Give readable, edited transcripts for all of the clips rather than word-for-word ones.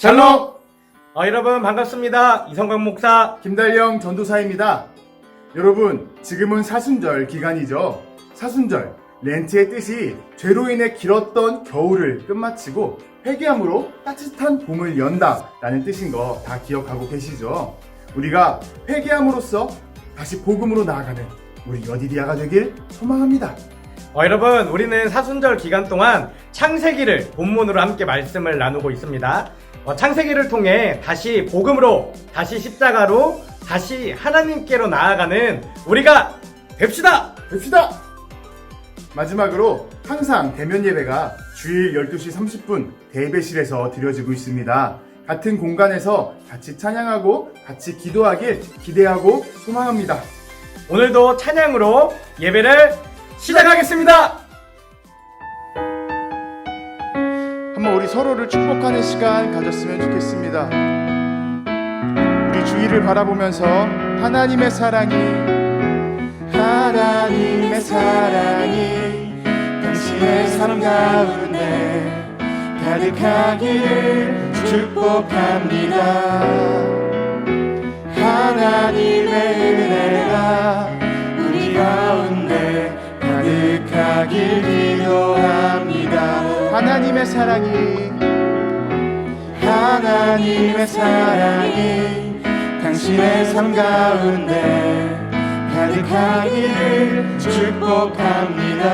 샬롬! 여러분 반갑습니다. 이성광 목사. 김달령 전도사입니다. 여러분, 지금은 사순절 기간이죠. 사순절, 렌트의 뜻이 죄로 인해 길었던 겨울을 끝마치고 회개함으로 따뜻한 봄을 연다 라는 뜻인 거 다 기억하고 계시죠? 우리가 회개함으로써 다시 복음으로 나아가는 우리 여디디아가 되길 소망합니다. 여러분, 우리는 사순절 기간 동안 창세기를 본문으로 함께 말씀을 나누고 있습니다. 창세기를 통해 다시 복음으로, 다시 십자가로, 다시 하나님께로 나아가는 우리가 됩시다! 마지막으로 항상 대면 예배가 주일 12시 30분 대예배실에서 드려지고 있습니다. 같은 공간에서 같이 찬양하고 같이 기도하길 기대하고 소망합니다. 오늘도 찬양으로 예배를 시작하겠습니다! 한번 우리 서로를 축복하는 시간 가졌으면 좋겠습니다. 우리 주위를 바라보면서 하나님의 사랑이 당신의 삶 가운데 가득하기를 축복합니다. 하나님의 은혜가 우리 가운데 가득하길 기도합니다. 하나님의 사랑이 당신의 삶 가운데 가득하기를 축복합니다.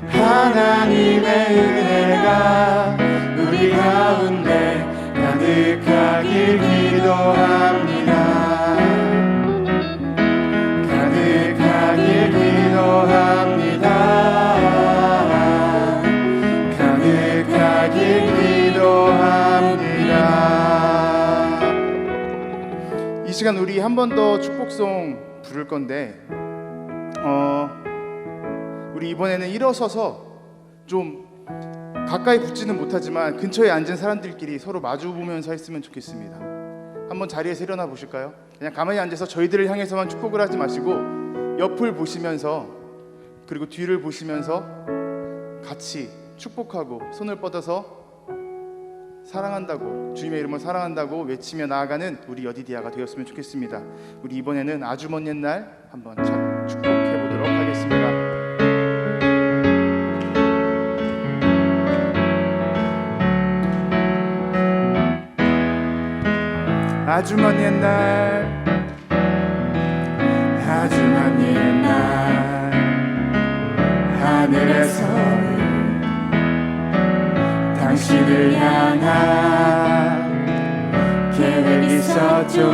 하나님의 은혜가 우리 가운데 가득하길 기도합니다. 가득하길 기도합니다. 이 시간 우리 한 번 더 축복송 부를 건데 우리 이번에는 일어서서 좀 가까이 붙지는 못하지만 근처에 앉은 사람들끼리 서로 마주 보면서 했으면 좋겠습니다. 한번 자리에서 일어나 보실까요? 그냥 가만히 앉아서 저희들을 향해서만 축복을 하지 마시고 옆을 보시면서 그리고 뒤를 보시면서 같이 축복하고 손을 뻗어서 사랑한다고, 주님의 이름을 사랑한다고 외치며 나아가는 우리 여디디아가 되었으면 좋겠습니다. 우리 이번에는 아주 먼 옛날 한번 축복해 보도록 하겠습니다. 아주 먼 옛날 하늘에서 당신을 향한 계획이 있었죠.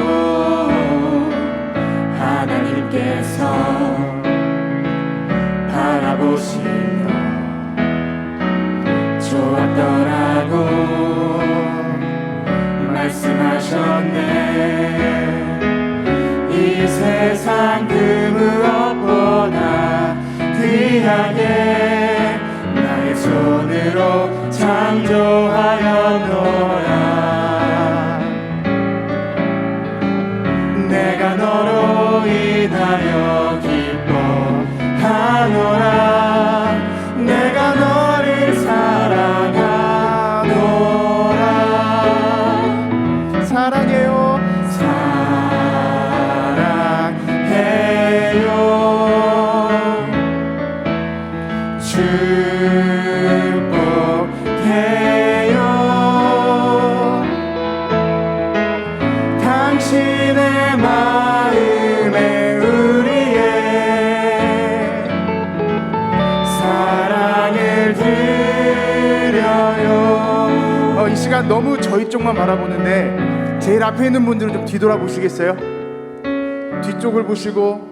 하나님께서 바라보시며 좋았더라고 말씀하셨네. 이 세상 그 무엇보다 귀하게 나의 손으로 창조하였노라. 내가 너로 인하여 기뻐하노라. 내가 너를 사랑하노라. 사랑해요. 당신의 마음에 우리의 사랑을 드려요. 이 시간 너무 저희 쪽만 바라보는데 제일 앞에 있는 분들은 좀 뒤돌아보시겠어요? 뒤쪽을 보시고,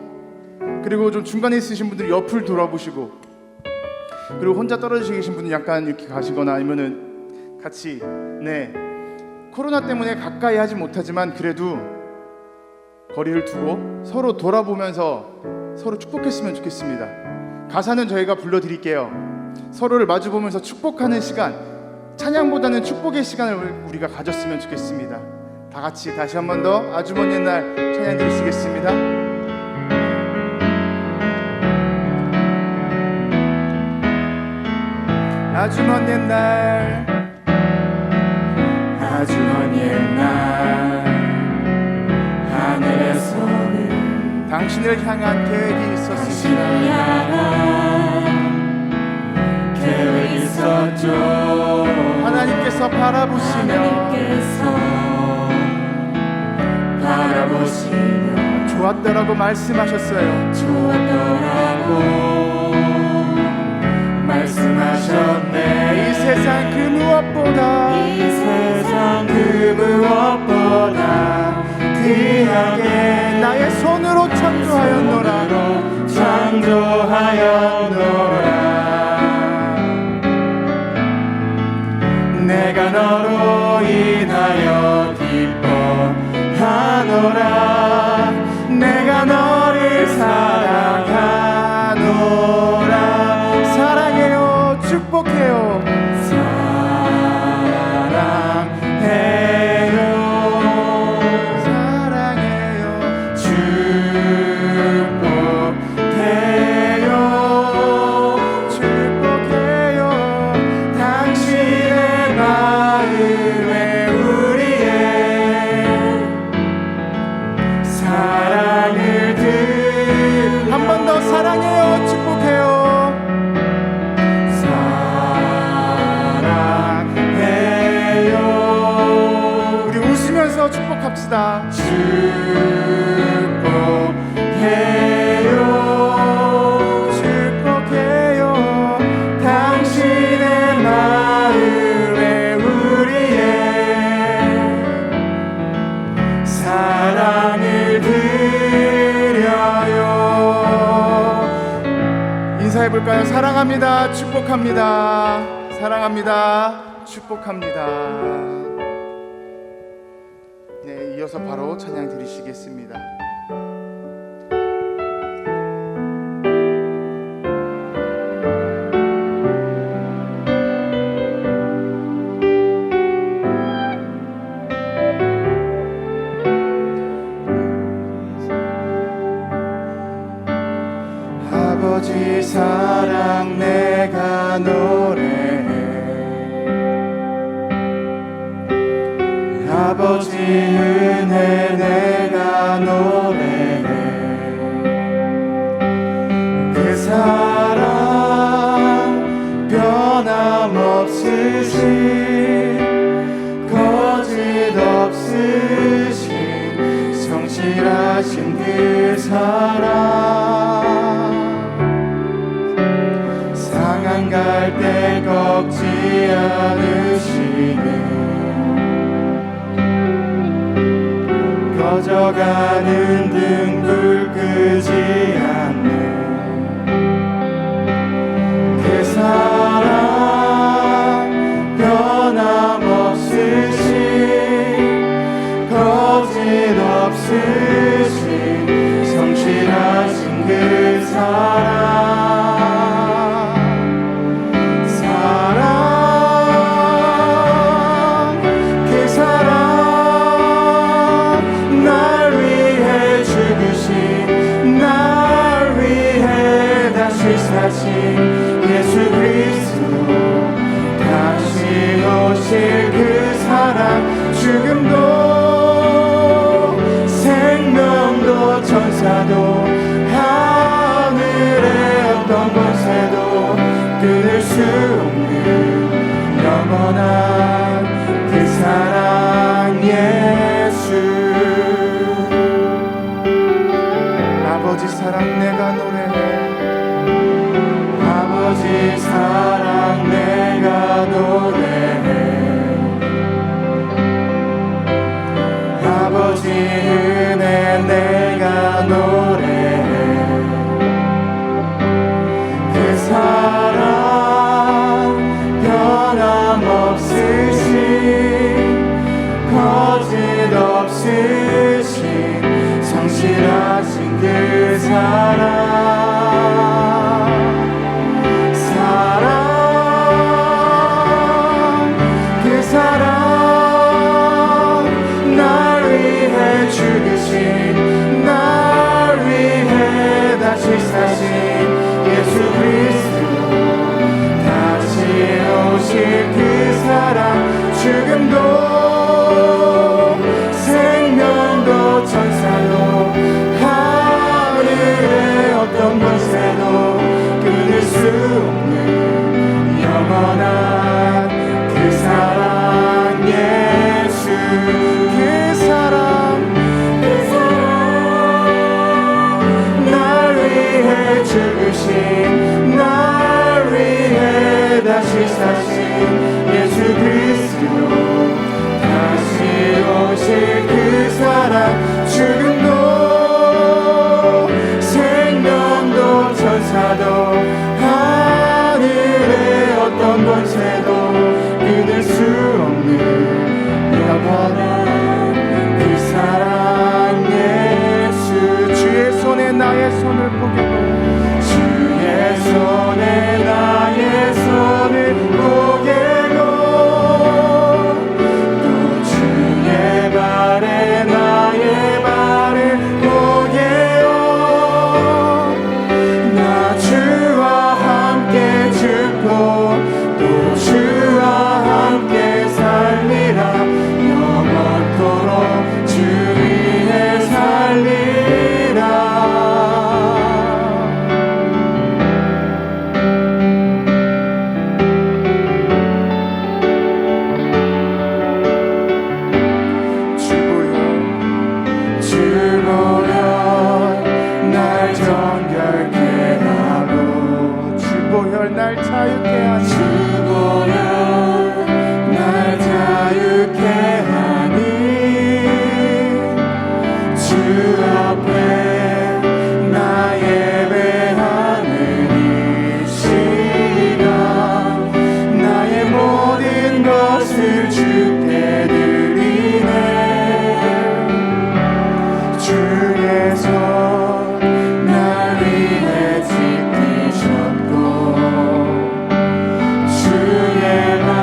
그리고 좀 중간에 있으신 분들은 옆을 돌아보시고, 그리고 혼자 떨어지시 계신 분은 약간 이렇게 가시거나 아니면은 같이 코로나 때문에 가까이 하지 못하지만 그래도 거리를 두고 서로 돌아보면서 서로 축복했으면 좋겠습니다. 가사는 저희가 불러드릴게요. 서로를 마주보면서 축복하는 시간, 찬양보다는 축복의 시간을 우리가 가졌으면 좋겠습니다. 다 같이 다시 한 번 더 아주 먼 옛날 찬양 드리시겠습니다. 아주 먼 옛날 아주 먼 옛날 하늘에서는 당신을 향한 계획이 있었습니다. 당신을 향한 계획이 있었죠. 하나님께서 바라보시며 바라보시며 좋았더라고 말씀하셨어요. 좋았더라고 말씀하셨네. 이 세상 그 무엇보다 이 세상 그 무엇보다 귀하게 나의 손으로 창조하였노라. 창조하였노라. 내가 너로 인하여 기뻐하노라. 내가 너를 사랑하노라. 사랑해요. 축복해요. 사랑해요. 사랑해요. 축복해요. 축복해요. 당신의 마음에 우리의 사랑을 한 번 더 사랑해요. 축복해요. 사랑해요. 우리 웃으면서 축복합시다. 축복해요. 축복해요. 당신의 마음에 우리의 사랑을 드려요. 인사해볼까요? 사랑합니다. 축복합니다. 사랑합니다. 축복합니다. 네, 이어서 바로 찬양 드리시겠습니다. 아버지 사랑 내가 노래해. 아버지 은혜 내가 노래해. 그 사랑 변함없으신 거짓 없으신 성실하신 그 사랑 상한 갈대 꺾지 않으시네. 꺼져가는 등불 끄지 않네. 그 사랑 변함없으신 거짓 없으신 성실하신 그 사랑 예수 그리스도 다시 오실 그 사랑 죽음도 생명도 천사도 하늘의 어떤 권세도 끊을 수 없는 영원한 그 사랑 예수. 아버지 사랑 내가 노래해. 아버지 사랑 내가 노래해. 아버지 은혜 내가 노래해. 그 사랑 변함없으신 거짓 없으신 성실하신 그 사랑 죽으신 날 위해 다시 사신 예수 그리스도 다시 오실 그 사랑 죽음도 손을 포개고 주의 손에 나의 손을 포개고 또 주의 발에 나의 발을 포개요. 나 주와 함께 죽고 또 주와 함께 살리라. 영원토록 주 위에 살리라. 주보혈 날 자유케 하니 주보혈 날 자유케 하니 주 앞에 나 예배하는 이 시간 나의 모든 것을 주께 드리네. 주의 손 날 위해 지키셨고 주의 발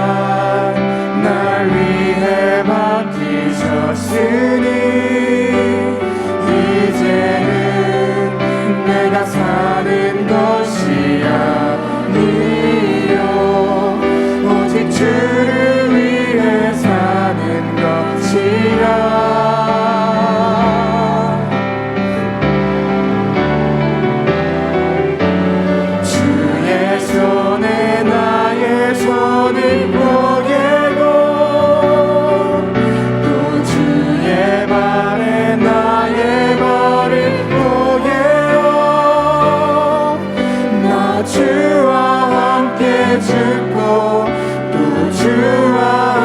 날 위해 박히셨으니 이제는 내가 사는 것이 아니요 오직 주를 위해 사는 것이라. 주의 손에 나의 손을 포개고 또 주의 발에 나의 발을 포개요. 나 주와 함께 죽고 또 주와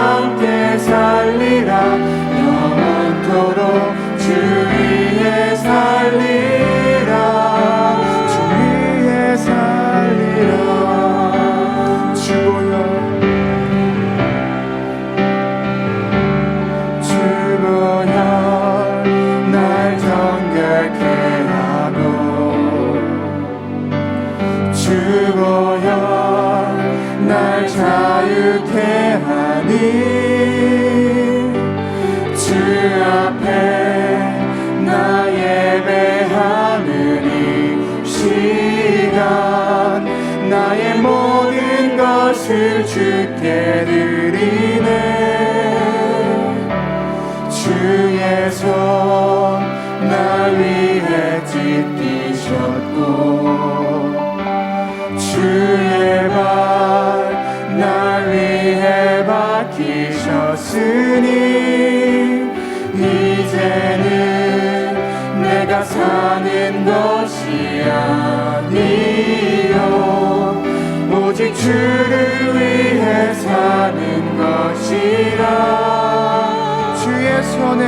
함께 살리라. 영원토록 주 위에 살리라. 주 위에 살리라. 주보혈 날 정결케 하고 주보혈 날 자유케 하니 주 앞에 나 예배하는 이 시간 나의 모든 것을 주께 드리네. 주의 손 날 위해 찢기셨고 주의 발 날 위해 박히셨으니 이제는 내가 사는 것이 아니요 오직 주를 위해 사는 것이라. 주의 손에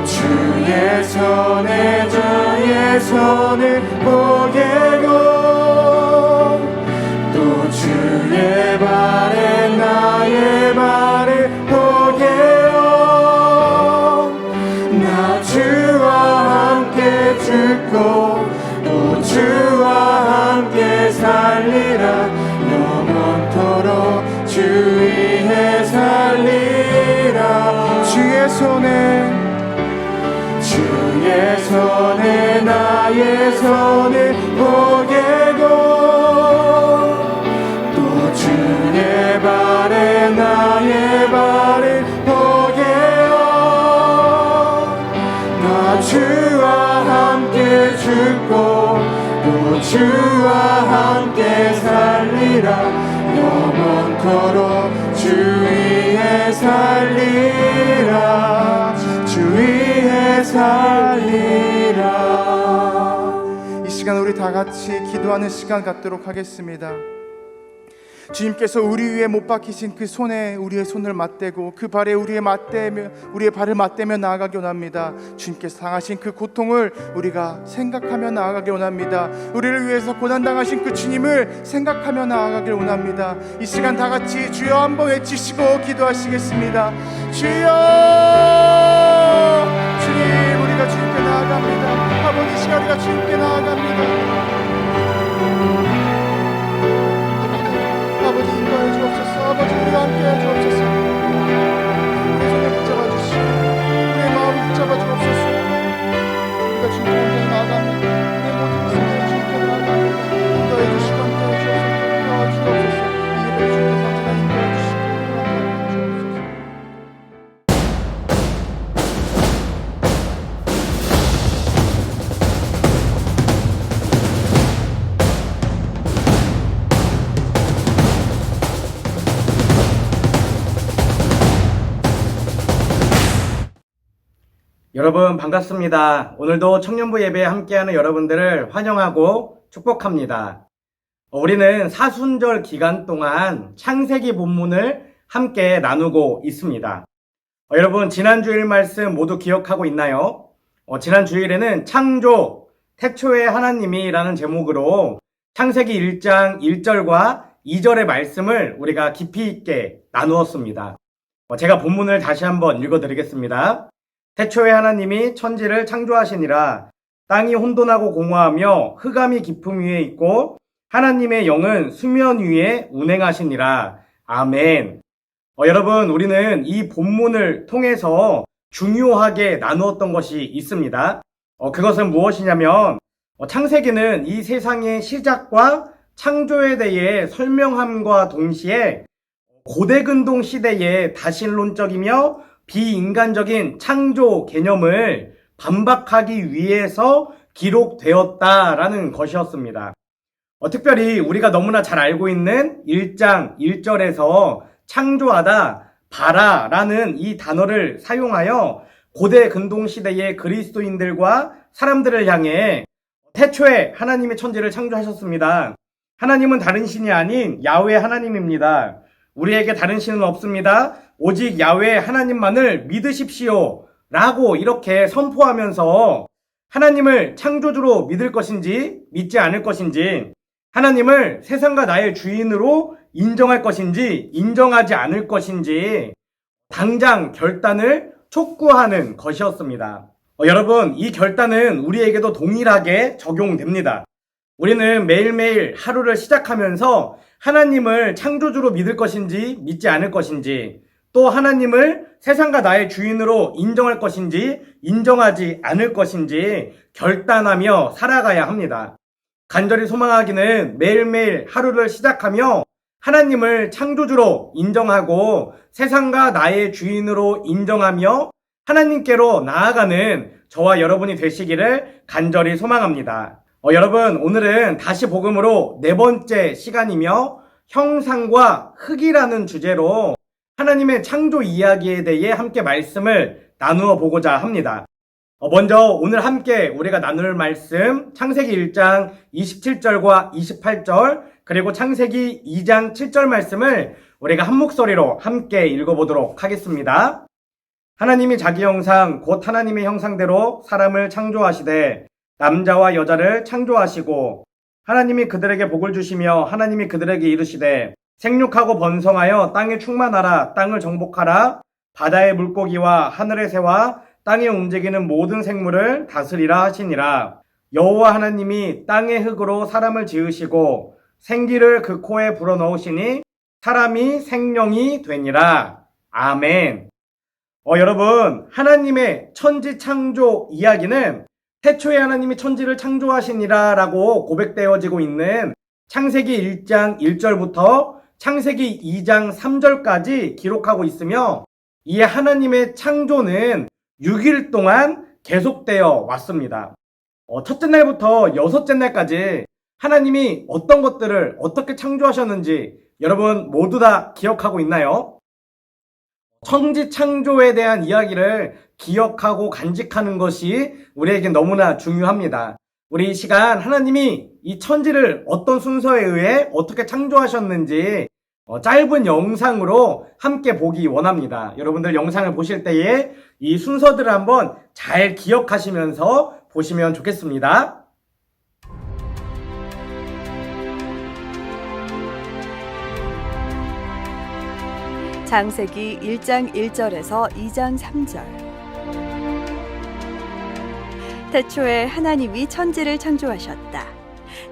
주의 손에 나의 손을 포개고 또 주의 발에 나의 발을 포개요. 나 주와 함께 죽고 또 주와 함께 살리라. 영원토록 주 위에 살리라. 주의 손에 주의 손에 나의 손을 포개고 또 주의 발에 나의 발을 포개요. 나 주와 함께 죽고 또 주와 함께 살리라. 영원토록 주 위에 살리라. 주 위에 살리라. 이 시간 우리 다 같이 기도하는 시간 갖도록 하겠습니다. 주님께서 우리 위에 못 박히신 그 손에 우리의 손을 맞대고 그 발에 우리의 발을 맞대며 나아가기 원합니다. 주님께서 당하신 그 고통을 우리가 생각하며 나아가기 원합니다. 우리를 위해서 고난당하신 그 주님을 생각하며 나아가길 원합니다. 이 시간 다 같이 주여 한번 외치시고 기도하시겠습니다. 주여 여러분 반갑습니다. 오늘도 청년부 예배에 함께하는 여러분들을 환영하고 축복합니다. 우리는 사순절 기간 동안 창세기 본문을 함께 나누고 있습니다. 여러분 지난 주일 말씀 모두 기억하고 있나요? 지난 주일에는 창조, 태초의 하나님이라는 제목으로 창세기 1장 1절과 2절의 말씀을 우리가 깊이 있게 나누었습니다. 제가 본문을 다시 한번 읽어드리겠습니다. 태초의 하나님이 천지를 창조하시니라. 땅이 혼돈하고 공허하며 흑암이 깊음 위에 있고 하나님의 영은 수면 위에 운행하시니라. 아멘. 여러분 우리는 이 본문을 통해서 중요하게 나누었던 것이 있습니다. 그것은 무엇이냐면 창세기는 이 세상의 시작과 창조에 대해 설명함과 동시에 고대근동 시대의 다신론적이며 비인간적인 창조 개념을 반박하기 위해서 기록되었다라는 것이었습니다. 특별히 우리가 너무나 잘 알고 있는 1장 1절에서 창조하다, 바라라는 이 단어를 사용하여 고대 근동 시대의 그리스도인들과 사람들을 향해 태초에 하나님의 천지를 창조하셨습니다. 하나님은 다른 신이 아닌 야훼 하나님입니다. 우리에게 다른 신은 없습니다. 오직 야훼 하나님만을 믿으십시오 라고 이렇게 선포하면서 하나님을 창조주로 믿을 것인지 믿지 않을 것인지, 하나님을 세상과 나의 주인으로 인정할 것인지 인정하지 않을 것인지 당장 결단을 촉구하는 것이었습니다. 여러분 이 결단은 우리에게도 동일하게 적용됩니다. 우리는 매일매일 하루를 시작하면서 하나님을 창조주로 믿을 것인지 믿지 않을 것인지, 또 하나님을 세상과 나의 주인으로 인정할 것인지 인정하지 않을 것인지 결단하며 살아가야 합니다. 간절히 소망하기는 매일매일 하루를 시작하며 하나님을 창조주로 인정하고 세상과 나의 주인으로 인정하며 하나님께로 나아가는 저와 여러분이 되시기를 간절히 소망합니다. 여러분 오늘은 다시 복음으로 4번째 시간이며 형상과 흙이라는 주제로 하나님의 창조 이야기에 대해 함께 말씀을 나누어 보고자 합니다. 먼저 오늘 함께 우리가 나눌 말씀 창세기 1장 27절과 28절 그리고 창세기 2장 7절 말씀을 우리가 한 목소리로 함께 읽어보도록 하겠습니다. 하나님이 자기 형상 곧 하나님의 형상대로 사람을 창조하시되 남자와 여자를 창조하시고 하나님이 그들에게 복을 주시며 하나님이 그들에게 이르시되 생육하고 번성하여 땅에 충만하라. 땅을 정복하라. 바다의 물고기와 하늘의 새와 땅에 움직이는 모든 생물을 다스리라 하시니라. 여호와 하나님이 땅의 흙으로 사람을 지으시고 생기를 그 코에 불어넣으시니 사람이 생명이 되니라. 아멘. 여러분 하나님의 천지 창조 이야기는 태초에 하나님이 천지를 창조하시니라 라고 고백되어지고 있는 창세기 1장 1절부터 창세기 2장 3절까지 기록하고 있으며, 이 하나님의 창조는 6일 동안 계속되어 왔습니다. 첫째 날부터 6째 날까지 하나님이 어떤 것들을 어떻게 창조하셨는지 여러분 모두 다 기억하고 있나요? 천지 창조에 대한 이야기를 기억하고 간직하는 것이 우리에게 너무나 중요합니다. 우리 이 시간 하나님이 이 천지를 어떤 순서에 의해 어떻게 창조하셨는지 짧은 영상으로 함께 보기 원합니다. 여러분들 영상을 보실 때에 이 순서들을 한번 잘 기억하시면서 보시면 좋겠습니다. 창세기 1장 1절에서 2장 3절. 태초에 하나님이 천지를 창조하셨다.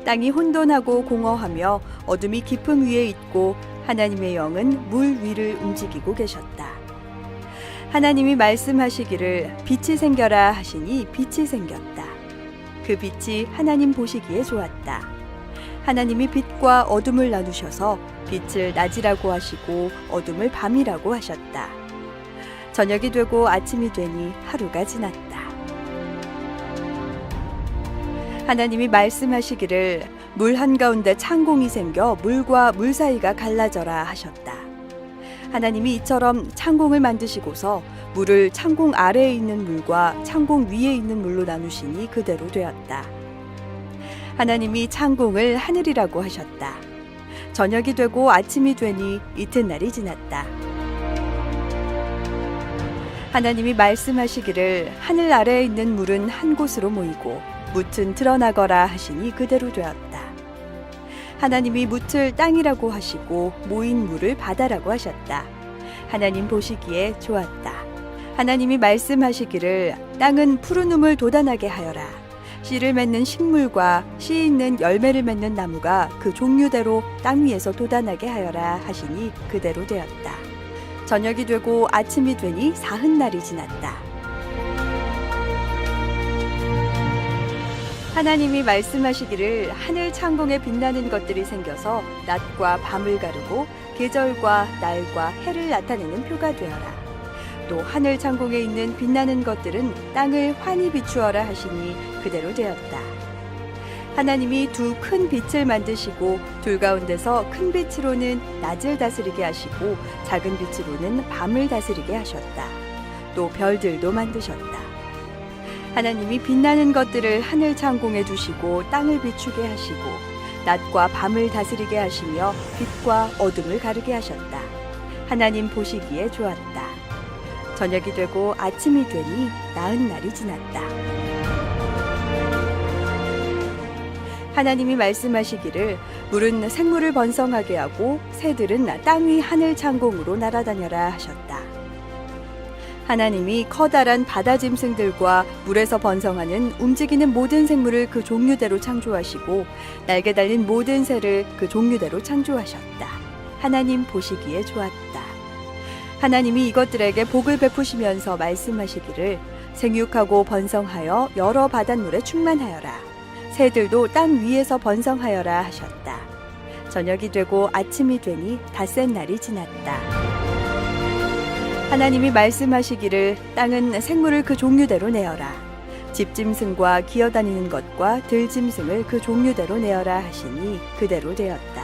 땅이 혼돈하고 공허하며 어둠이 깊음 위에 있고 하나님의 영은 물 위를 움직이고 계셨다. 하나님이 말씀하시기를 빛이 생겨라 하시니 빛이 생겼다. 그 빛이 하나님 보시기에 좋았다. 하나님이 빛과 어둠을 나누셔서 빛을 낮이라고 하시고 어둠을 밤이라고 하셨다. 저녁이 되고 아침이 되니 하루가 지났다. 하나님이 말씀하시기를 물 한가운데 창공이 생겨 물과 물 사이가 갈라져라 하셨다. 하나님이 이처럼 창공을 만드시고서 물을 창공 아래에 있는 물과 창공 위에 있는 물로 나누시니 그대로 되었다. 하나님이 창공을 하늘이라고 하셨다. 저녁이 되고 아침이 되니 이튿날이 지났다. 하나님이 말씀하시기를 하늘 아래에 있는 물은 한 곳으로 모이고 뭇은 드러나거라 하시니 그대로 되었다. 하나님이 뭇을 땅이라고 하시고 모인 물을 바다라고 하셨다. 하나님 보시기에 좋았다. 하나님이 말씀하시기를 땅은 푸른 우물 돋아나게 하여라. 씨를 맺는 식물과 씨 있는 열매를 맺는 나무가 그 종류대로 땅 위에서 돋아나게 하여라 하시니 그대로 되었다. 저녁이 되고 아침이 되니 사흔날이 지났다. 하나님이 말씀하시기를 하늘 창공에 빛나는 것들이 생겨서 낮과 밤을 가르고 계절과 날과 해를 나타내는 표가 되어라. 또 하늘 창공에 있는 빛나는 것들은 땅을 환히 비추어라 하시니 그대로 되었다. 하나님이 두 큰 빛을 만드시고 둘 가운데서 큰 빛으로는 낮을 다스리게 하시고 작은 빛으로는 밤을 다스리게 하셨다. 또 별들도 만드셨다. 하나님이 빛나는 것들을 하늘 창공에 두시고 땅을 비추게 하시고 낮과 밤을 다스리게 하시며 빛과 어둠을 가르게 하셨다. 하나님 보시기에 좋았다. 저녁이 되고 아침이 되니 나흔날이 지났다. 하나님이 말씀하시기를 물은 생물을 번성하게 하고 새들은 땅 위 하늘 창공으로 날아다녀라 하셨다. 하나님이 커다란 바다 짐승들과 물에서 번성하는 움직이는 모든 생물을 그 종류대로 창조하시고 날개 달린 모든 새를 그 종류대로 창조하셨다. 하나님 보시기에 좋았다. 하나님이 이것들에게 복을 베푸시면서 말씀하시기를 생육하고 번성하여 여러 바닷물에 충만하여라. 새들도 땅 위에서 번성하여라 하셨다. 저녁이 되고 아침이 되니 닷새 날이 지났다. 하나님이 말씀하시기를 땅은 생물을 그 종류대로 내어라. 집짐승과 기어다니는 것과 들짐승을 그 종류대로 내어라 하시니 그대로 되었다.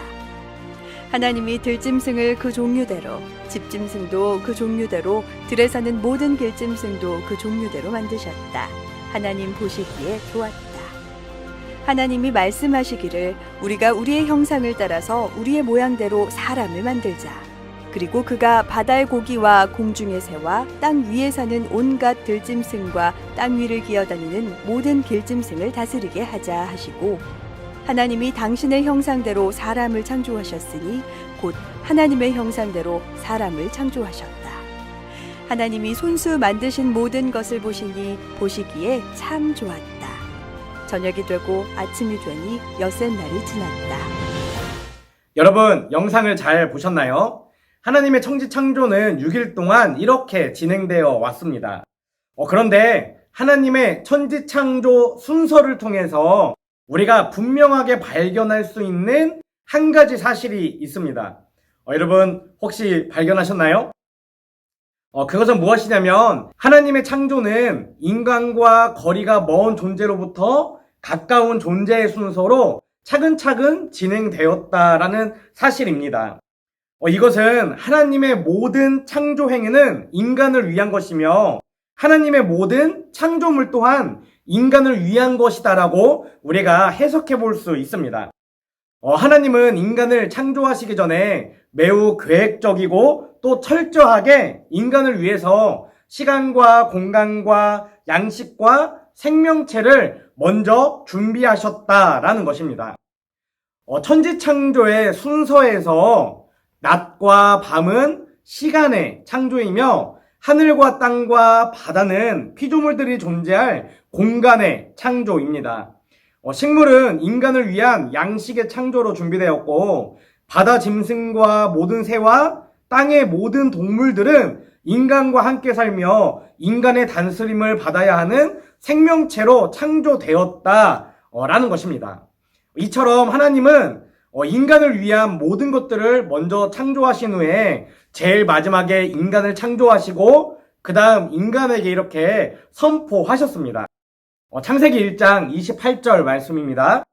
하나님이 들짐승을 그 종류대로, 집짐승도 그 종류대로, 들에 사는 모든 길짐승도 그 종류대로 만드셨다. 하나님 보시기에 좋았다. 하나님이 말씀하시기를 우리가 우리의 형상을 따라서 우리의 모양대로 사람을 만들자. 그리고 그가 바다의 고기와 공중의 새와 땅 위에 사는 온갖 들짐승과 땅 위를 기어다니는 모든 길짐승을 다스리게 하자 하시고 하나님이 당신의 형상대로 사람을 창조하셨으니 곧 하나님의 형상대로 사람을 창조하셨다. 하나님이 손수 만드신 모든 것을 보시니 보시기에 참 좋았다. 저녁이 되고 아침이 되니 엿새 날이 지났다. 여러분, 영상을 잘 보셨나요? 하나님의 천지 창조는 6일 동안 이렇게 진행되어 왔습니다. 그런데 하나님의 천지 창조 순서를 통해서 우리가 분명하게 발견할 수 있는 한 가지 사실이 있습니다. 여러분, 혹시 발견하셨나요? 그것은 무엇이냐면 하나님의 창조는 인간과 거리가 먼 존재로부터 가까운 존재의 순서로 차근차근 진행되었다라는 사실입니다. 이것은 하나님의 모든 창조 행위는 인간을 위한 것이며 하나님의 모든 창조물 또한 인간을 위한 것이다라고 우리가 해석해 볼 수 있습니다. 하나님은 인간을 창조하시기 전에 매우 계획적이고 또 철저하게 인간을 위해서 시간과 공간과 양식과 생명체를 먼저 준비하셨다라는 것입니다. 천지 창조의 순서에서 낮과 밤은 시간의 창조이며 하늘과 땅과 바다는 피조물들이 존재할 공간의 창조입니다. 식물은 인간을 위한 양식의 창조로 준비되었고 바다 짐승과 모든 새와 땅의 모든 동물들은 인간과 함께 살며 인간의 다스림을 받아야 하는 생명체로 창조되었다라는 것입니다. 이처럼 하나님은 인간을 위한 모든 것들을 먼저 창조하신 후에 제일 마지막에 인간을 창조하시고 그 다음 인간에게 이렇게 선포하셨습니다. 창세기 1장 28절 말씀입니다.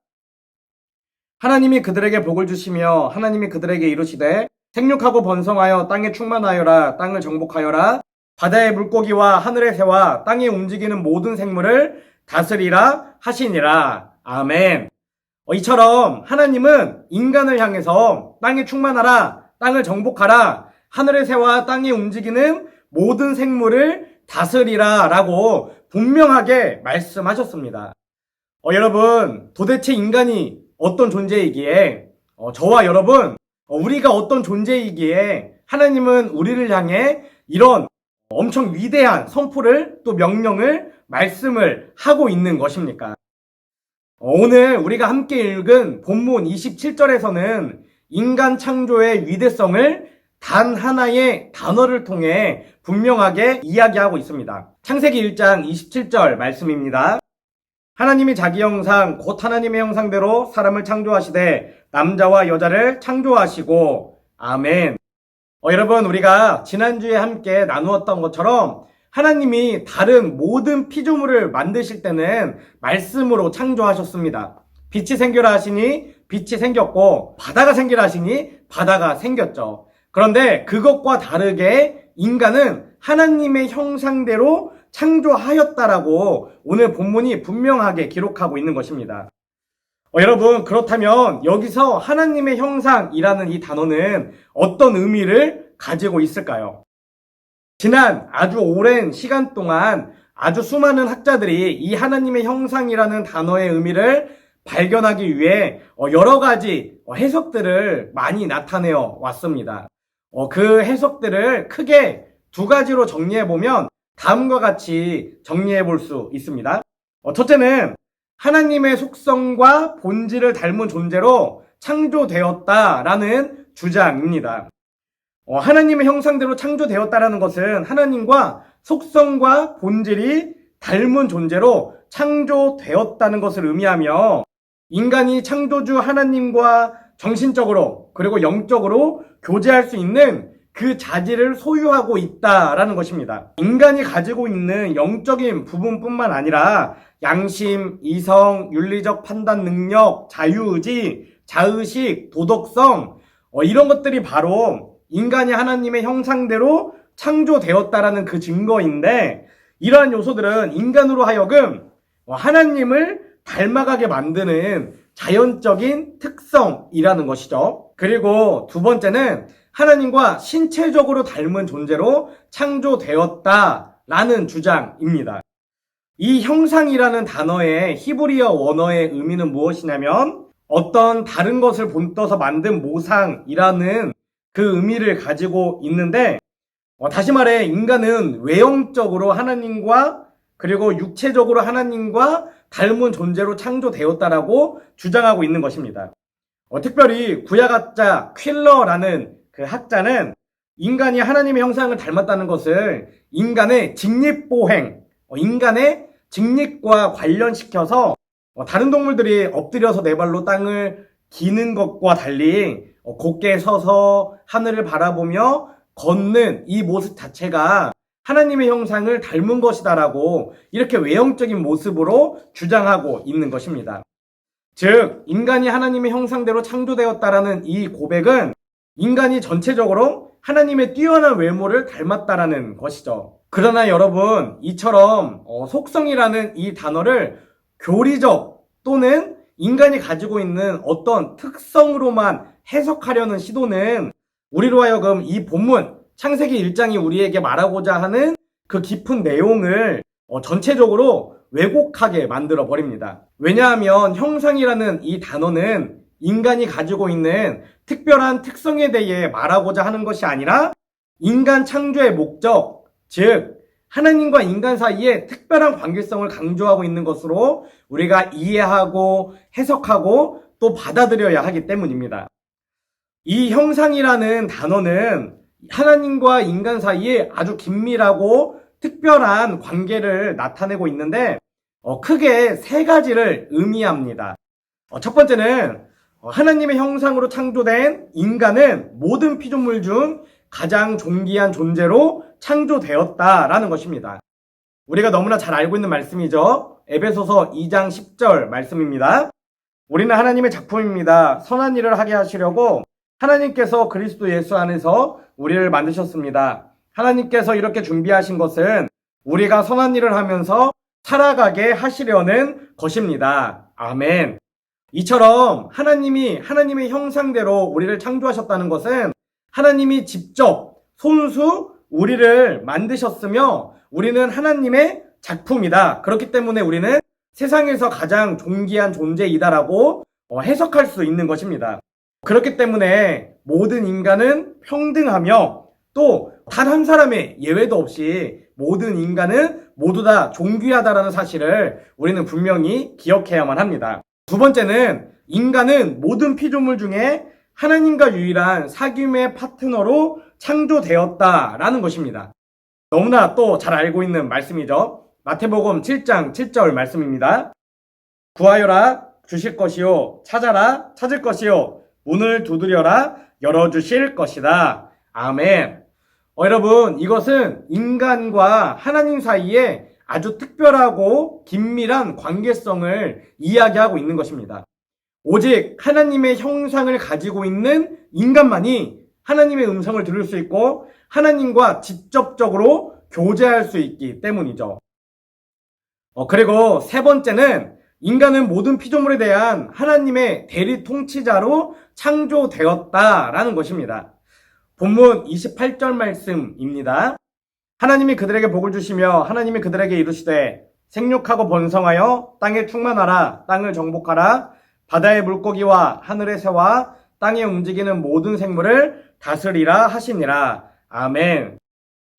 하나님이 그들에게 복을 주시며 하나님이 그들에게 이르시되 생육하고 번성하여 땅에 충만하여라 땅을 정복하여라 바다의 물고기와 하늘의 새와 땅에 움직이는 모든 생물을 다스리라 하시니라. 아멘. 이처럼 하나님은 인간을 향해서 땅에 충만하라, 땅을 정복하라, 하늘의 새와 땅에 움직이는 모든 생물을 다스리라 라고 분명하게 말씀하셨습니다. 여러분, 도대체 인간이 어떤 존재이기에, 저와 여러분, 우리가 어떤 존재이기에 하나님은 우리를 향해 이런 엄청 위대한 선포를 또 명령을 말씀을 하고 있는 것입니까? 오늘 우리가 함께 읽은 본문 27절에서는 인간 창조의 위대성을 단 하나의 단어를 통해 분명하게 이야기하고 있습니다. 창세기 1장 27절 말씀입니다. 하나님이 자기 형상 곧 하나님의 형상대로 사람을 창조하시되 남자와 여자를 창조하시고 아멘. 여러분, 우리가 지난주에 함께 나누었던 것처럼 하나님이 다른 모든 피조물을 만드실 때는 말씀으로 창조하셨습니다. 빛이 생겨라 하시니 빛이 생겼고 바다가 생기라 하시니 바다가 생겼죠. 그런데 그것과 다르게 인간은 하나님의 형상대로 창조하였다라고 오늘 본문이 분명하게 기록하고 있는 것입니다. 여러분, 그렇다면 여기서 하나님의 형상이라는 이 단어는 어떤 의미를 가지고 있을까요? 지난 아주 오랜 시간 동안 아주 수많은 학자들이 이 하나님의 형상이라는 단어의 의미를 발견하기 위해 여러 가지 해석들을 많이 나타내어 왔습니다. 그 해석들을 크게 두 가지로 정리해보면 다음과 같이 정리해 볼 수 있습니다. 첫째는 하나님의 속성과 본질을 닮은 존재로 창조되었다라는 주장입니다. 하나님의 형상대로 창조되었다라는 것은 하나님과 속성과 본질이 닮은 존재로 창조되었다는 것을 의미하며 인간이 창조주 하나님과 정신적으로 그리고 영적으로 교제할 수 있는 그 자질을 소유하고 있다라는 것입니다. 인간이 가지고 있는 영적인 부분뿐만 아니라 양심, 이성, 윤리적 판단 능력, 자유의지, 자의식, 도덕성 이런 것들이 바로 인간이 하나님의 형상대로 창조되었다라는 그 증거인데 이러한 요소들은 인간으로 하여금 하나님을 닮아가게 만드는 자연적인 특성이라는 것이죠. 그리고 두 번째는 하나님과 신체적으로 닮은 존재로 창조되었다라는 주장입니다. 이 형상이라는 단어의 히브리어 원어의 의미는 무엇이냐면 어떤 다른 것을 본떠서 만든 모상이라는 그 의미를 가지고 있는데 다시 말해 인간은 외형적으로 하나님과 그리고 육체적으로 하나님과 닮은 존재로 창조되었다라고 주장하고 있는 것입니다. 특별히 구약학자 퀼러라는 그 학자는 인간이 하나님의 형상을 닮았다는 것을 인간의 직립보행, 인간의 직립과 관련시켜서 다른 동물들이 엎드려서 네 발로 땅을 기는 것과 달리 곧게 서서 하늘을 바라보며 걷는 이 모습 자체가 하나님의 형상을 닮은 것이다라고 이렇게 외형적인 모습으로 주장하고 있는 것입니다. 즉, 인간이 하나님의 형상대로 창조되었다라는 이 고백은 인간이 전체적으로 하나님의 뛰어난 외모를 닮았다라는 것이죠. 그러나 여러분, 이처럼 속성이라는 이 단어를 교리적 또는 인간이 가지고 있는 어떤 특성으로만 해석하려는 시도는 우리로 하여금 이 본문 창세기 1장이 우리에게 말하고자 하는 그 깊은 내용을 전체적으로 왜곡하게 만들어 버립니다. 왜냐하면 형상이라는 이 단어는 인간이 가지고 있는 특별한 특성에 대해 말하고자 하는 것이 아니라 인간 창조의 목적, 즉 하나님과 인간 사이에 특별한 관계성을 강조하고 있는 것으로 우리가 이해하고 해석하고 또 받아들여야 하기 때문입니다. 이 형상이라는 단어는 하나님과 인간 사이에 아주 긴밀하고 특별한 관계를 나타내고 있는데 크게 세 가지를 의미합니다. 첫 번째는 하나님의 형상으로 창조된 인간은 모든 피조물 중 가장 존귀한 존재로 창조되었다라는 것입니다. 우리가 너무나 잘 알고 있는 말씀이죠. 에베소서 2장 10절 말씀입니다. 우리는 하나님의 작품입니다. 선한 일을 하게 하시려고 하나님께서 그리스도 예수 안에서 우리를 만드셨습니다. 하나님께서 이렇게 준비하신 것은 우리가 선한 일을 하면서 살아가게 하시려는 것입니다. 아멘. 이처럼 하나님이 하나님의 형상대로 우리를 창조하셨다는 것은 하나님이 직접 손수 우리를 만드셨으며 우리는 하나님의 작품이다. 그렇기 때문에 우리는 세상에서 가장 존귀한 존재이다라고 해석할 수 있는 것입니다. 그렇기 때문에 모든 인간은 평등하며 또 단 한 사람의 예외도 없이 모든 인간은 모두 다 존귀하다라는 사실을 우리는 분명히 기억해야만 합니다. 두 번째는 인간은 모든 피조물 중에 하나님과 유일한 사귐의 파트너로 창조되었다라는 것입니다. 너무나 또 잘 알고 있는 말씀이죠. 마태복음 7장 7절 말씀입니다. 구하여라 주실 것이요 찾아라 찾을 것이요 문을 두드려라 열어주실 것이다. 아멘. 여러분, 이것은 인간과 하나님 사이에 아주 특별하고 긴밀한 관계성을 이야기하고 있는 것입니다. 오직 하나님의 형상을 가지고 있는 인간만이 하나님의 음성을 들을 수 있고 하나님과 직접적으로 교제할 수 있기 때문이죠. 그리고 세 번째는 인간은 모든 피조물에 대한 하나님의 대리 통치자로 창조되었다라는 것입니다. 본문 28절 말씀입니다. 하나님이 그들에게 복을 주시며 하나님이 그들에게 이르시되 생육하고 번성하여 땅에 충만하라 땅을 정복하라 바다의 물고기와 하늘의 새와 땅에 움직이는 모든 생물을 다스리라 하시니라. 아멘.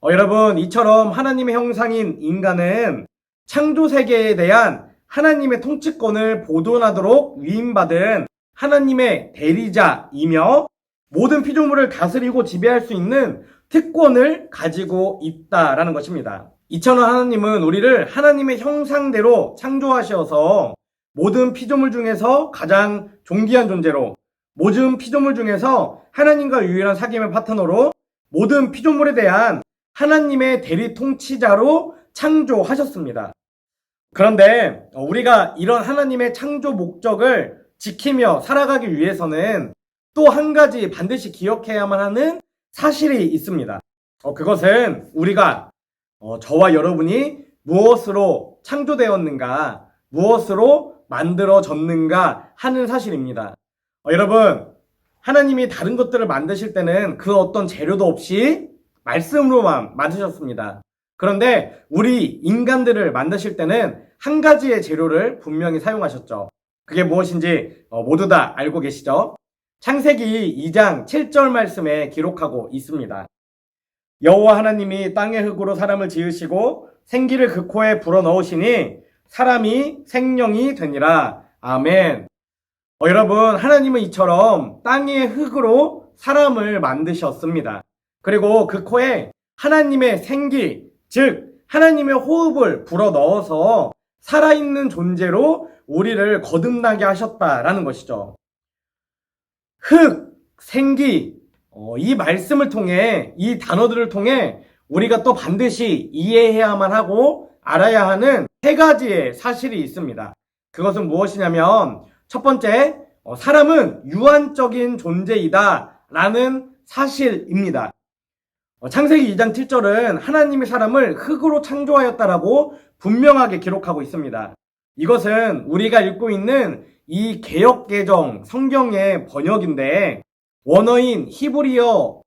여러분, 이처럼 하나님의 형상인 인간은 창조 세계에 대한 하나님의 통치권을 보존하도록 위임받은 하나님의 대리자이며 모든 피조물을 다스리고 지배할 수 있는 특권을 가지고 있다라는 것입니다. 이처럼 하나님은 우리를 하나님의 형상대로 창조하셔서 모든 피조물 중에서 가장 존귀한 존재로, 모든 피조물 중에서 하나님과 유일한 사귐의 파트너로, 모든 피조물에 대한 하나님의 대리 통치자로 창조하셨습니다. 그런데 우리가 이런 하나님의 창조 목적을 지키며 살아가기 위해서는 또 한 가지 반드시 기억해야만 하는 사실이 있습니다. 그것은 우리가 저와 여러분이 무엇으로 창조되었는가, 무엇으로 만들어졌는가 하는 사실입니다. 여러분, 하나님이 다른 것들을 만드실 때는 그 어떤 재료도 없이 말씀으로만 만드셨습니다. 그런데 우리 인간들을 만드실 때는 한 가지의 재료를 분명히 사용하셨죠. 그게 무엇인지 모두 다 알고 계시죠? 창세기 2장 7절 말씀에 기록하고 있습니다. 여호와 하나님이 땅의 흙으로 사람을 지으시고 생기를 그 코에 불어넣으시니 사람이 생명이 되니라. 아멘. 여러분, 하나님은 이처럼 땅의 흙으로 사람을 만드셨습니다. 그리고 그 코에 하나님의 생기, 즉 하나님의 호흡을 불어넣어서 살아있는 존재로 우리를 거듭나게 하셨다라는 것이죠. 흙, 생기, 이 말씀을 통해, 이 단어들을 통해 우리가 또 반드시 이해해야만 하고 알아야 하는 세 가지의 사실이 있습니다. 그것은 무엇이냐면 첫 번째, 사람은 유한적인 존재이다 라는 사실입니다. 창세기 2장 7절은 하나님이 사람을 흙으로 창조하였다라고 분명하게 기록하고 있습니다. 이것은 우리가 읽고 있는 이 개역개정 성경의 번역인데 원어인 히브리어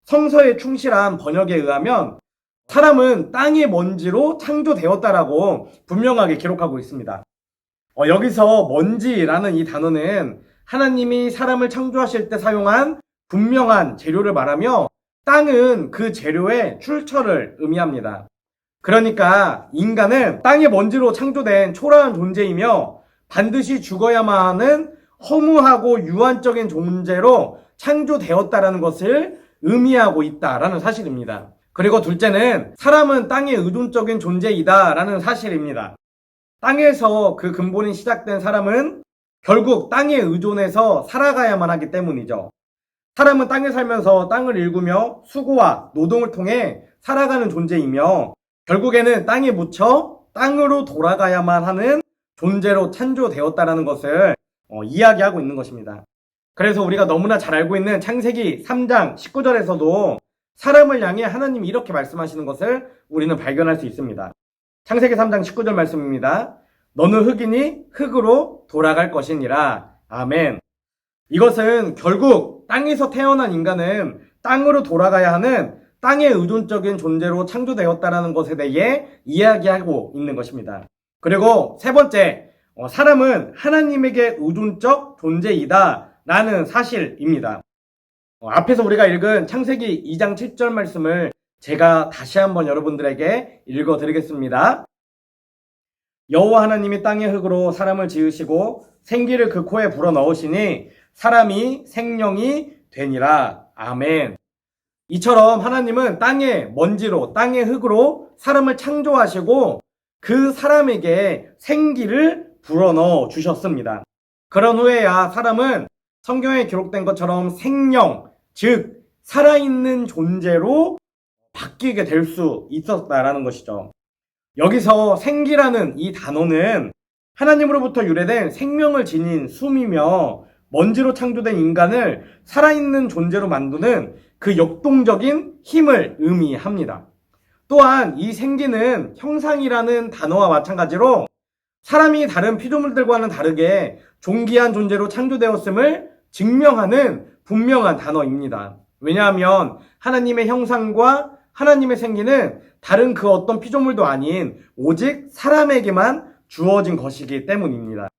성서에 충실한 번역에 의하면 사람은 땅의 먼지로 창조되었다라고 분명하게 기록하고 있습니다. 여기서 먼지라는 이 단어는 하나님이 사람을 창조하실 때 사용한 분명한 재료를 말하며 땅은 그 재료의 출처를 의미합니다. 그러니까 인간은 땅의 먼지로 창조된 초라한 존재이며 반드시 죽어야만 하는 허무하고 유한적인 존재로 창조되었다라는 것을 의미하고 있다라는 사실입니다. 그리고 둘째는 사람은 땅의 의존적인 존재이다라는 사실입니다. 땅에서 그 근본이 시작된 사람은 결국 땅에 의존해서 살아가야만 하기 때문이죠. 사람은 땅에 살면서 땅을 일구며 수고와 노동을 통해 살아가는 존재이며 결국에는 땅에 묻혀 땅으로 돌아가야만 하는 존재로 창조되었다라는 것을 이야기하고 있는 것입니다. 그래서 우리가 너무나 잘 알고 있는 창세기 3장 19절에서도 사람을 향해 하나님이 이렇게 말씀하시는 것을 우리는 발견할 수 있습니다. 창세기 3장 19절 말씀입니다. 너는 흙이니 흙으로 돌아갈 것이니라. 아멘. 이것은 결국 땅에서 태어난 인간은 땅으로 돌아가야 하는 땅의 의존적인 존재로 창조되었다는 것에 대해 이야기하고 있는 것입니다. 그리고 세 번째, 사람은 하나님에게 의존적 존재이다 라는 사실입니다. 앞에서 우리가 읽은 창세기 2장 7절 말씀을 제가 다시 한번 여러분들에게 읽어드리겠습니다. 여호와 하나님이 땅의 흙으로 사람을 지으시고 생기를 그 코에 불어넣으시니 사람이 생명이 되니라. 아멘. 이처럼 하나님은 땅의 먼지로, 땅의 흙으로 사람을 창조하시고 그 사람에게 생기를 불어넣어 주셨습니다. 그런 후에야 사람은 성경에 기록된 것처럼 생명, 즉 살아있는 존재로 바뀌게 될 수 있었다라는 것이죠. 여기서 생기라는 이 단어는 하나님으로부터 유래된 생명을 지닌 숨이며 먼지로 창조된 인간을 살아있는 존재로 만드는 그 역동적인 힘을 의미합니다. 또한 이 생기는 형상이라는 단어와 마찬가지로 사람이 다른 피조물들과는 다르게 존귀한 존재로 창조되었음을 증명하는 분명한 단어입니다. 왜냐하면 하나님의 형상과 하나님의 생기는 다른 그 어떤 피조물도 아닌 오직 사람에게만 주어진 것이기 때문입니다.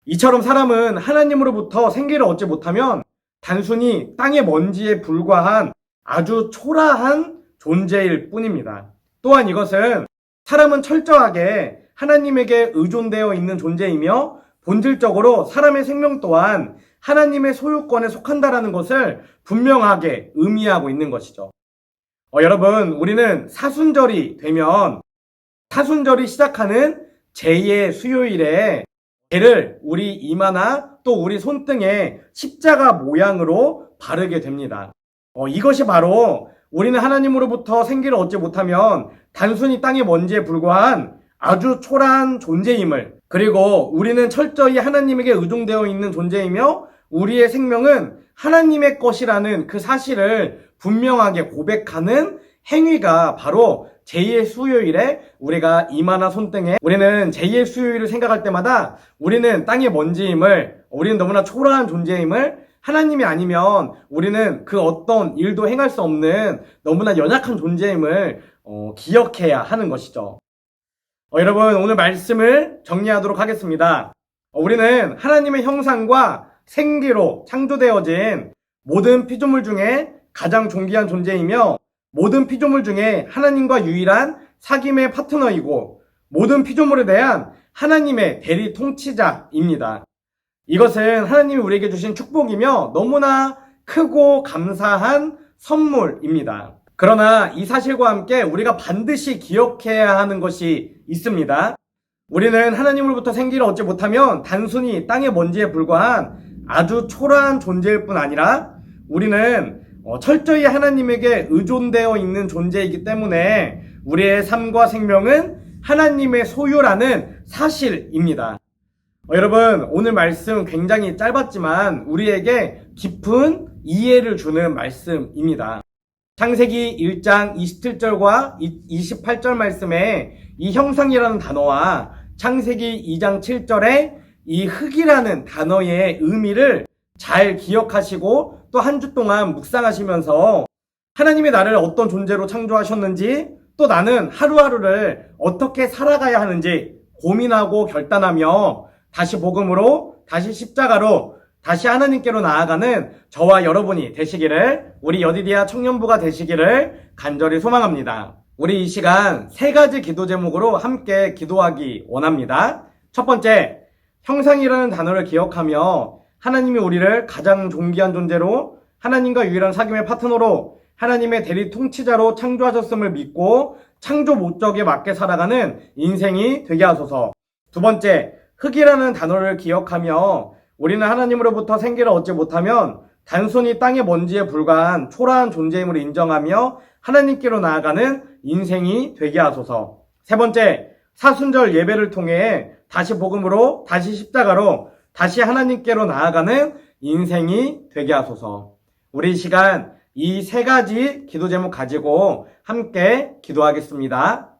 이처럼 사람은 하나님으로부터 생기를 얻지 못하면 단순히 땅의 먼지에 불과한 아주 초라한 존재일 뿐입니다. 또한 이것은 사람은 철저하게 하나님에게 의존되어 있는 존재이며 본질적으로 사람의 생명 또한 하나님의 소유권에 속한다라는 것을 분명하게 의미하고 있는 것이죠. 여러분, 우리는 사순절이 되면 사순절이 시작하는 제2의 수요일에 개를 우리 이마나 또 우리 손등에 십자가 모양으로 바르게 됩니다. 이것이 바로 우리는 하나님으로부터 생기를 얻지 못하면 단순히 땅의 먼지에 불과한 아주 초라한 존재임을, 그리고 우리는 철저히 하나님에게 의존되어 있는 존재이며 우리의 생명은 하나님의 것이라는 그 사실을 분명하게 고백하는 행위가 바로 제2의 수요일에 우리가 이마나 손등에 우리는 제2의 수요일을 생각할 때마다 우리는 땅의 먼지임을, 우리는 너무나 초라한 존재임을, 하나님이 아니면 우리는 그 어떤 일도 행할 수 없는 너무나 연약한 존재임을 기억해야 하는 것이죠. 여러분, 오늘 말씀을 정리하도록 하겠습니다. 우리는 하나님의 형상과 생기로 창조되어진 모든 피조물 중에 가장 존귀한 존재이며 모든 피조물 중에 하나님과 유일한 사귐의 파트너이고 모든 피조물에 대한 하나님의 대리 통치자입니다. 이것은 하나님이 우리에게 주신 축복이며 너무나 크고 감사한 선물입니다. 그러나 이 사실과 함께 우리가 반드시 기억해야 하는 것이 있습니다. 우리는 하나님으로부터 생기를 얻지 못하면 단순히 땅의 먼지에 불과한 아주 초라한 존재일 뿐 아니라 우리는 철저히 하나님에게 의존되어 있는 존재이기 때문에 우리의 삶과 생명은 하나님의 소유라는 사실입니다. 여러분, 오늘 말씀 굉장히 짧았지만 우리에게 깊은 이해를 주는 말씀입니다. 창세기 1장 27절과 28절 말씀에 이 형상이라는 단어와 창세기 2장 7절에 이 흙이라는 단어의 의미를 잘 기억하시고 또 한 주 동안 묵상하시면서 하나님이 나를 어떤 존재로 창조하셨는지 또 나는 하루하루를 어떻게 살아가야 하는지 고민하고 결단하며 다시 복음으로, 다시 십자가로, 다시 하나님께로 나아가는 저와 여러분이 되시기를, 우리 여디디아 청년부가 되시기를 간절히 소망합니다. 우리 이 시간 세 가지 기도 제목으로 함께 기도하기 원합니다. 첫 번째, 형상이라는 단어를 기억하며 하나님이 우리를 가장 존귀한 존재로, 하나님과 유일한 사귐의 파트너로, 하나님의 대리 통치자로 창조하셨음을 믿고 창조 목적에 맞게 살아가는 인생이 되게 하소서. 두 번째, 흙이라는 단어를 기억하며 우리는 하나님으로부터 생기를 얻지 못하면 단순히 땅의 먼지에 불과한 초라한 존재임을 인정하며 하나님께로 나아가는 인생이 되게 하소서. 세 번째, 사순절 예배를 통해 다시 복음으로, 다시 십자가로, 다시 하나님께로 나아가는 인생이 되게 하소서. 우리 이 시간 이 세 가지 기도 제목 가지고 함께 기도하겠습니다.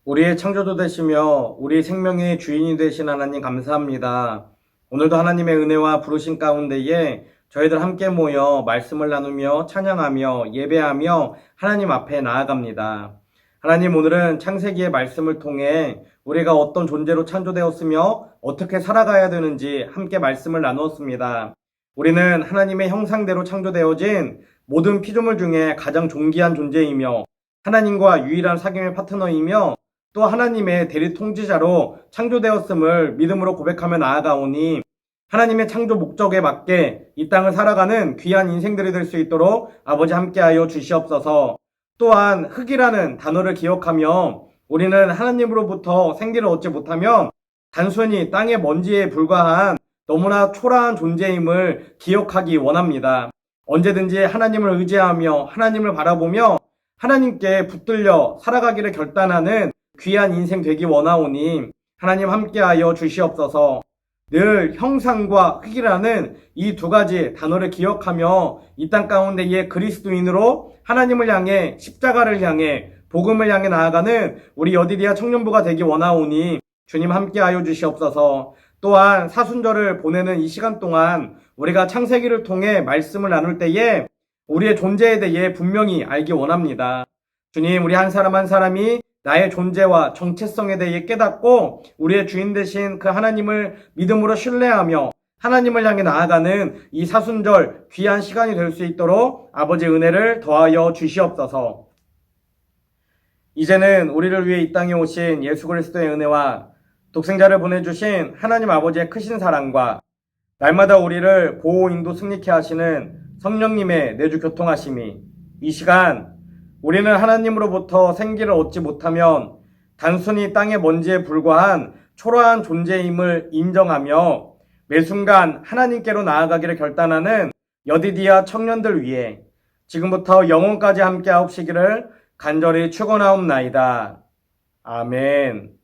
우리의 창조주 되시며 우리 생명의 주인이 되신 하나님 감사합니다. 오늘도 하나님의 은혜와 부르심 가운데에 저희들 함께 모여 말씀을 나누며 찬양하며 예배하며 하나님 앞에 나아갑니다. 하나님, 오늘은 창세기의 말씀을 통해 우리가 어떤 존재로 창조되었으며 어떻게 살아가야 되는지 함께 말씀을 나누었습니다. 우리는 하나님의 형상대로 창조되어진 모든 피조물 중에 가장 존귀한 존재이며 하나님과 유일한 사귐의 파트너이며 또 하나님의 대리 통치자로 창조되었음을 믿음으로 고백하며 나아가오니 하나님의 창조 목적에 맞게 이 땅을 살아가는 귀한 인생들이 될 수 있도록 아버지 함께하여 주시옵소서. 또한 흙이라는 단어를 기억하며 우리는 하나님으로부터 생기를 얻지 못하면 단순히 땅의 먼지에 불과한 너무나 초라한 존재임을 기억하기 원합니다. 언제든지 하나님을 의지하며 하나님을 바라보며 하나님께 붙들려 살아가기를 결단하는 귀한 인생 되기 원하오니 하나님 함께하여 주시옵소서. 늘 형상과 흙이라는 이 두 가지 단어를 기억하며 이 땅 가운데의 그리스도인으로 하나님을 향해 십자가를 향해 복음을 향해 나아가는 우리 여디디아 청년부가 되기 원하오니 주님 함께하여 주시옵소서. 또한 사순절을 보내는 이 시간 동안 우리가 창세기를 통해 말씀을 나눌 때에 우리의 존재에 대해 분명히 알기 원합니다. 주님, 우리 한 사람 한 사람이 나의 존재와 정체성에 대해 깨닫고 우리의 주인 되신 그 하나님을 믿음으로 신뢰하며 하나님을 향해 나아가는 이 사순절 귀한 시간이 될 수 있도록 아버지의 은혜를 더하여 주시옵소서. 이제는 우리를 위해 이 땅에 오신 예수 그리스도의 은혜와 독생자를 보내주신 하나님 아버지의 크신 사랑과 날마다 우리를 보호 인도 승리케 하시는 성령님의 내주 교통하심이 이 시간 우리는 하나님으로부터 생기를 얻지 못하면 단순히 땅의 먼지에 불과한 초라한 존재임을 인정하며 매 순간 하나님께로 나아가기를 결단하는 여디디아 청년들 위해 지금부터 영원까지 함께 하옵시기를 간절히 축원하옵나이다. 아멘.